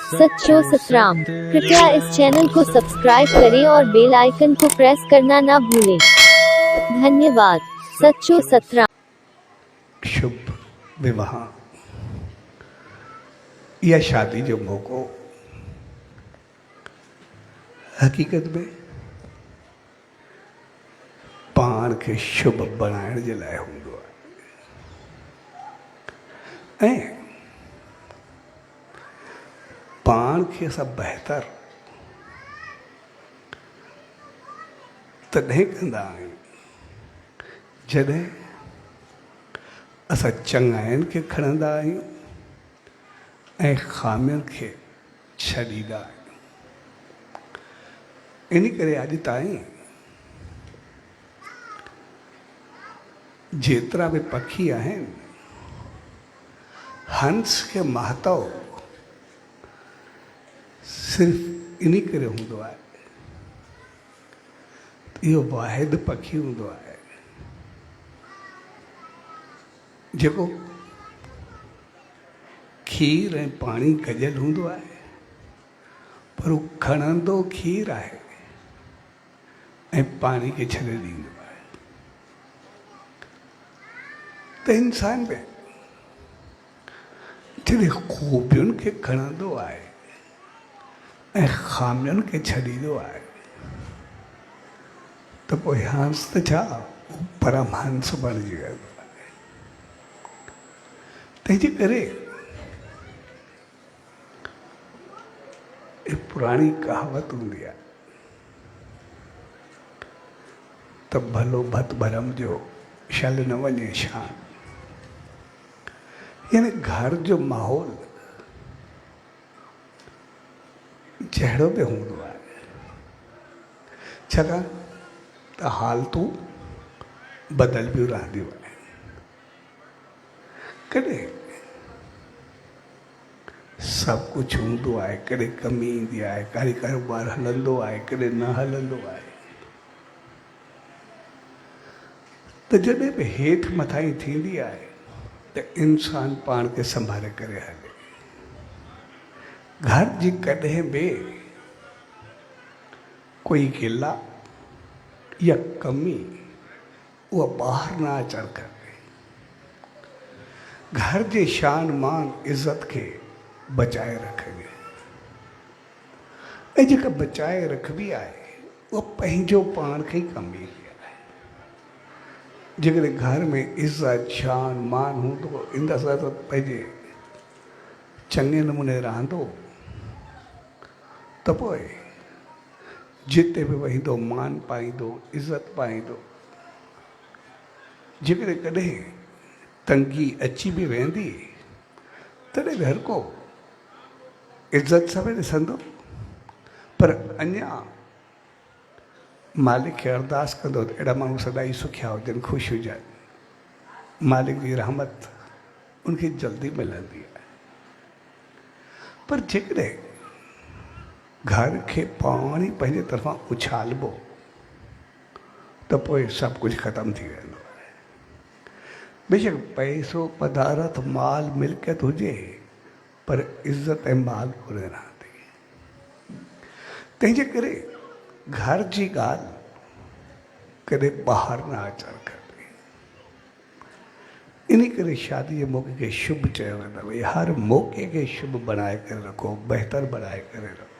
सच्चो सतराम। कृपया इस चैनल को सब्सक्राइब करें और बेल आइकन को प्रेस करना ना भूलें। धन्यवाद। सच्चो सतराम। शुभ विवाह या शादी जो मौको हकीकत में पाण खे शुभ बनाइण जे लाइ हूंदो आहे ऐं पाण खे असां बहितर तॾहिं कंदा आहियूं जॾहिं असां चङाइनि खे खणंदा आहियूं ऐं ख़ामियुनि खे छॾींदा आहियूं। इन करे अॼु ताईं जेतिरा बि पखी आहिनि हंस खे महत्व सिर्फ़ इन करे हूंदो आहे इहो वाहिद पखी हूंदो आहे जेको खीर ऐं पाणी गॾियल हूंदो आहे पर उहो खणंदो खीर आहे ऐं पाणी खे छॾे ॾींदो आहे। त इंसान में जॾहिं ख़ूबियुनि खे खणंदो आहे ऐं ख़ामियुनि खे छॾींदो आहे त पोइ हंस त छा परमहंस बणिजी वेंदो आहे। तंहिंजे करे पुराणी कहावत हूंदी आहे त भलो भत भरम जो शल न वञे शान, यानी घर जो माहौल जहिड़ो बि हूंदो आहे छाकाणि त हालतूं बदिलबियूं रहंदियूं आहिनि। कॾहिं सभु कुझु हूंदो आहे, कॾहिं कमी ईंदी आहे, कॾहिं कारोबार हलंदो आहे, कॾहिं न हलंदो आहे। त जॾहिं बि हेठि मथां थींदी आहे त इंसान पाण खे संभाले करे हले। घर जी कॾहिं बि कोई गिला या कमी उहा ॿाहिरि न अचणु खपे। घर जे शान मान इज़त खे बचाए रखबी ऐं जेका बचाए रखबी आहे उहा पंहिंजो पाण खे ई कमु ईंदी आहे। जेकॾहिं घर में इज़त शान मान हूंदो इन सां त पंहिंजे चङे नमूने रहंदो त पोइ जिते बि वेंदो मान पाईंदो, इज़त पाईंदो। जेकॾहिं कॾहिं तंगी अची बि वेंदी तॾहिं बि हर को इज़त सां बि ॾिसंदो पर अञा मालिक खे अरदास कंदो त अहिड़ा माण्हू सदाई सुखिया हुजनि, ख़ुशि हुजनि। मालिक जी रहमत उनखे जल्दी मिलंदी आहे। पर जेकॾहिं घर खे पाण ई पंहिंजे तरफ़ां उछालबो त पोइ सभु कुझु ख़तमु थी वेंदो आहे। बेशक पैसो पदारथ माल मिल्कियत हुजे पर इज़त ऐं माल कोन्हे रहंदी। तंहिंजे करे घर जी ॻाल्हि कॾहिं ॿाहिरि न अचणु खपे। इन करे शादी जे मौक़े खे शुभ चयो वेंदो आहे। हर मौक़े खे शुभ बणाए करे रखो, बहितर बणाए करे रखो।